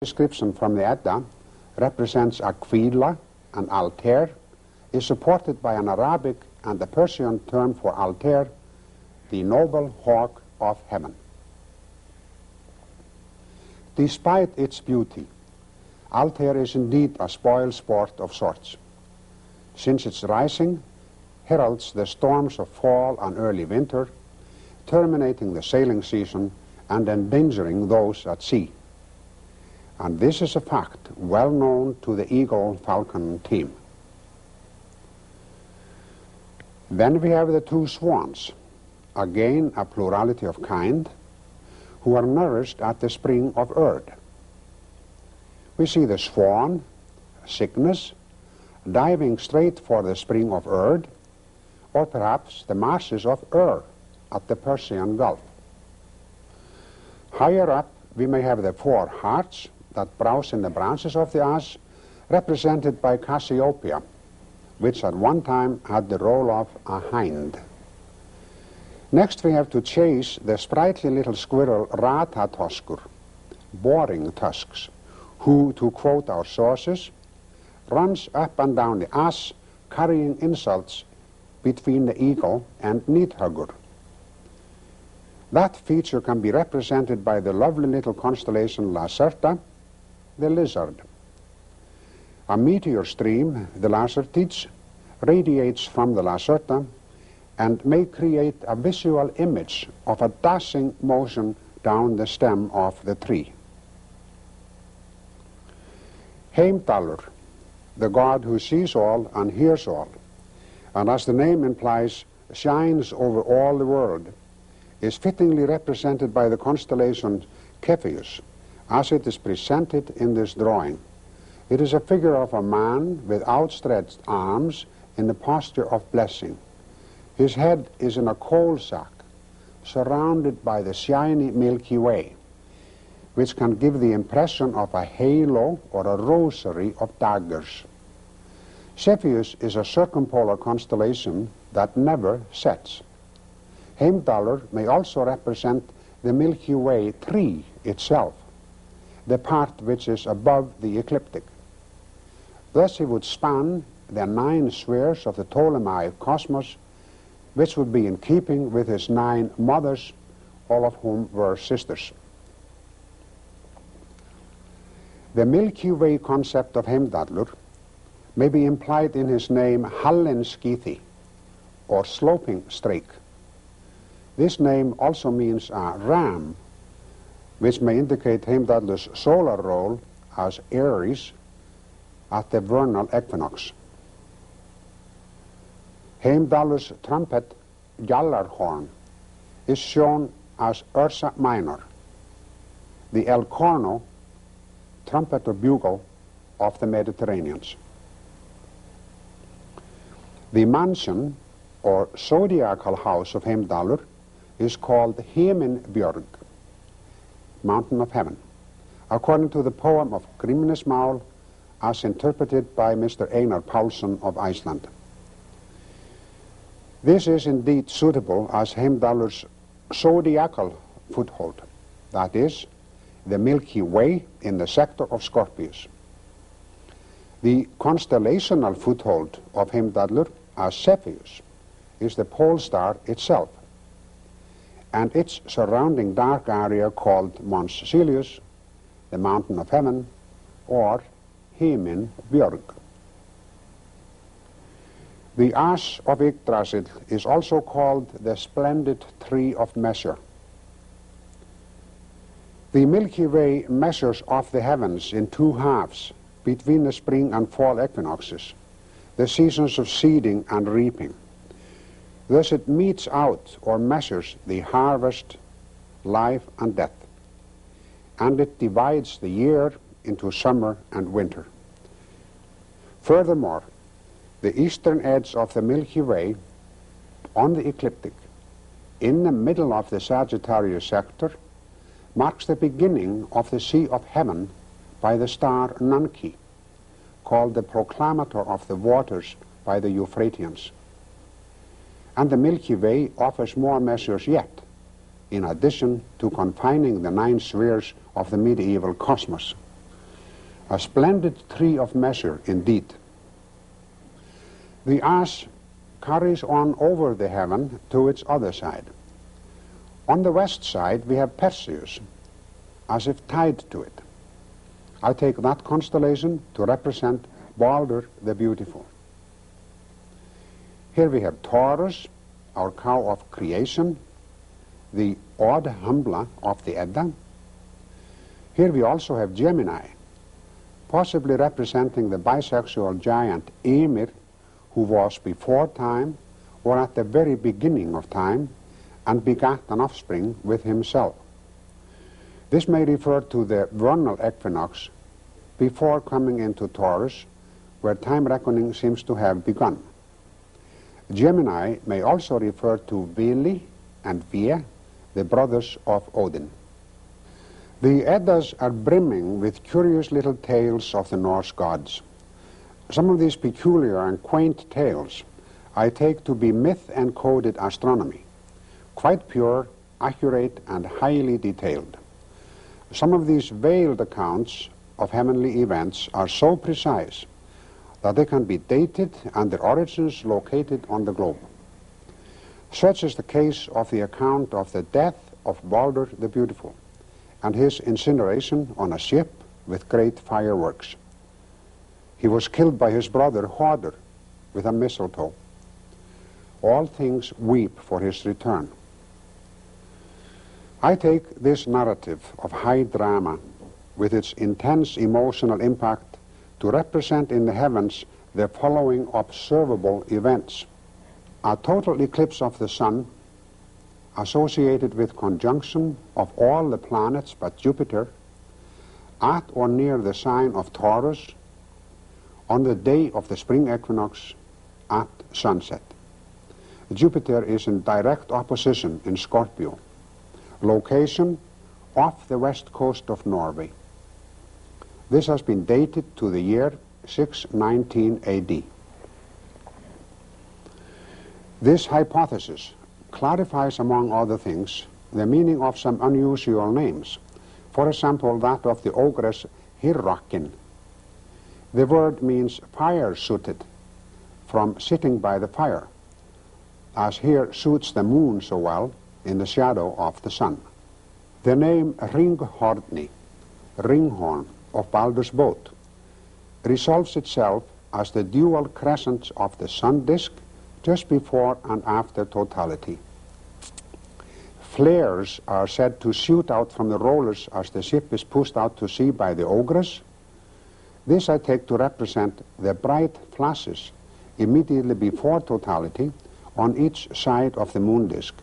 description from the Edda represents a qibla, an altar, is supported by an Arabic and a Persian term for altar, the noble hawk of heaven. Despite its beauty, altar is indeed a spoil sport of sorts, since its rising heralds the storms of fall and early winter, terminating the sailing season and endangering those at sea. And this is a fact well known to the eagle-falcon team. Then we have the two swans, again a plurality of kind, who are nourished at the spring of Erd. We see the swan, Cygnus, diving straight for the spring of Erd, or perhaps the marshes of Ur at the Persian Gulf. Higher up we may have the four hearts that browse in the branches of the ash, represented by Cassiopeia, which at one time had the role of a hind. Next we have to chase the sprightly little squirrel Ratatoskur, boring tusks, who, to quote our sources, runs up and down the ash carrying insults between the eagle and needhugger. That feature can be represented by the lovely little constellation Lacerta, the lizard. A meteor stream, the Lacertids, radiates from the Lacerta and may create a visual image of a dashing motion down the stem of the tree. Heimdallur, the god who sees all and hears all, and as the name implies, shines over all the world, is fittingly represented by the constellation Cepheus, as it is presented in this drawing. It is a figure of a man with outstretched arms in the posture of blessing. His head is in a coal sack, surrounded by the shiny Milky Way, which can give the impression of a halo or a rosary of daggers. Cepheus is a circumpolar constellation that never sets. Heimdallur may also represent the Milky Way tree itself, the part which is above the ecliptic. Thus he would span the 9 spheres of the Ptolemaic cosmos, which would be in keeping with his 9 mothers, all of whom were sisters. The Milky Way concept of Heimdallur may be implied in his name Hallinskithi, or sloping streak. This name also means a ram, which may indicate Heimdallur's solar role as Aries at the vernal equinox. Heimdallur's trumpet, Gjallarhorn, is shown as Ursa Minor, the El Corno, trumpet or bugle of the Mediterraneans. The mansion, or zodiacal house of Heimdallur, is called Himinbjörg, mountain of heaven, according to the poem of Grímnismál as interpreted by Mr. Einar Pálsson of Iceland. This is indeed suitable as Heimdallur's zodiacal foothold, that is, the Milky Way in the sector of Scorpius. The constellational foothold of Heimdallur as Cepheus is the pole star itself, and its surrounding dark area called Mons Cilius, the mountain of heaven, or Himinbjörg. The ash of Yggdrasil is also called the splendid tree of measure. The Milky Way measures off the heavens in 2 halves between the spring and fall equinoxes, the seasons of seeding and reaping. Thus it metes out or measures the harvest, life and death, and it divides the year into summer and winter. Furthermore, the eastern edge of the Milky Way on the ecliptic, in the middle of the Sagittarius sector, marks the beginning of the Sea of Heaven by the star Nanki, called the proclamator of the waters by the Euphrateans. And the Milky Way offers more measures yet, in addition to confining the 9 spheres of the medieval cosmos. a splendid tree of measure indeed. The ass carries on over the heaven to its other side. On the west side we have Perseus, as if tied to it. I take that constellation to represent Balder the Beautiful. Here we have Taurus, our cow of creation, the odd Humbla of the Edda. Here we also have Gemini, possibly representing the bisexual giant Ymir, who was before time or at the very beginning of time and begat an offspring with himself. This may refer to the vernal equinox before coming into Taurus, where time reckoning seems to have begun. Gemini may also refer to Vili and Ve, the brothers of Odin. The Eddas are brimming with curious little tales of the Norse gods. Some of these peculiar and quaint tales I take to be myth-encoded astronomy, quite pure, accurate, and highly detailed. Some of these veiled accounts of heavenly events are so precise that they can be dated and their origins located on the globe. Such is the case of the account of the death of Balder the Beautiful and his incineration on a ship with great fireworks. He was killed by his brother Hoder with a mistletoe. All things weep for his return. I take this narrative of high drama with its intense emotional impact to represent in the heavens the following observable events. A total eclipse of the sun associated with conjunction of all the planets but Jupiter at or near the sign of Taurus on the day of the spring equinox at sunset. Jupiter is in direct opposition in Scorpio. Location off the west coast of Norway. This has been dated to the year 619 AD. This hypothesis clarifies, among other things, the meaning of some unusual names. For example, that of the ogress Hyrrokin. The word means fire-suited, from sitting by the fire, as here suits the moon so well in the shadow of the sun. The name Ringhorni, ringhorn, of Baldur's boat, resolves itself as the dual crescents of the sun disk just before and after totality. Flares are said to shoot out from the rollers as the ship is pushed out to sea by the ogress. This I take to represent the bright flashes immediately before totality on each side of the moon disk,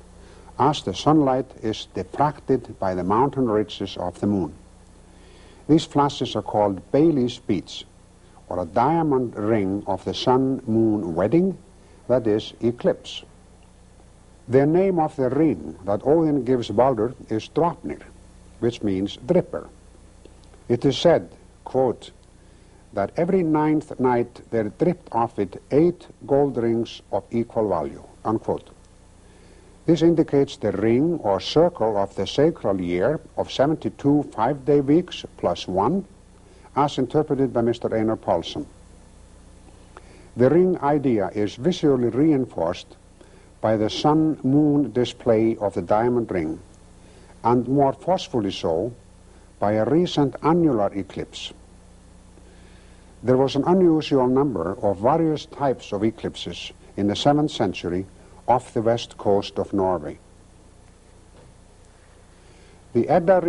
as the sunlight is diffracted by the mountain ridges of the moon. These flashes are called Bailey's beads, or a diamond ring of the sun-moon wedding, that is, eclipse. The name of the ring that Odin gives Balder is Draupnir, which means dripper. It is said, quote, that every 9th night there dripped off it 8 gold rings of equal value, unquote. This indicates the ring or circle of the sacral year of 72 5-day weeks plus 1, as interpreted by Mr. Einar Paulsson. The ring idea is visually reinforced by the sun-moon display of the diamond ring, and more forcefully so by a recent annular eclipse. There was an unusual number of various types of eclipses in the 7th century off the west coast of Norway. The Edda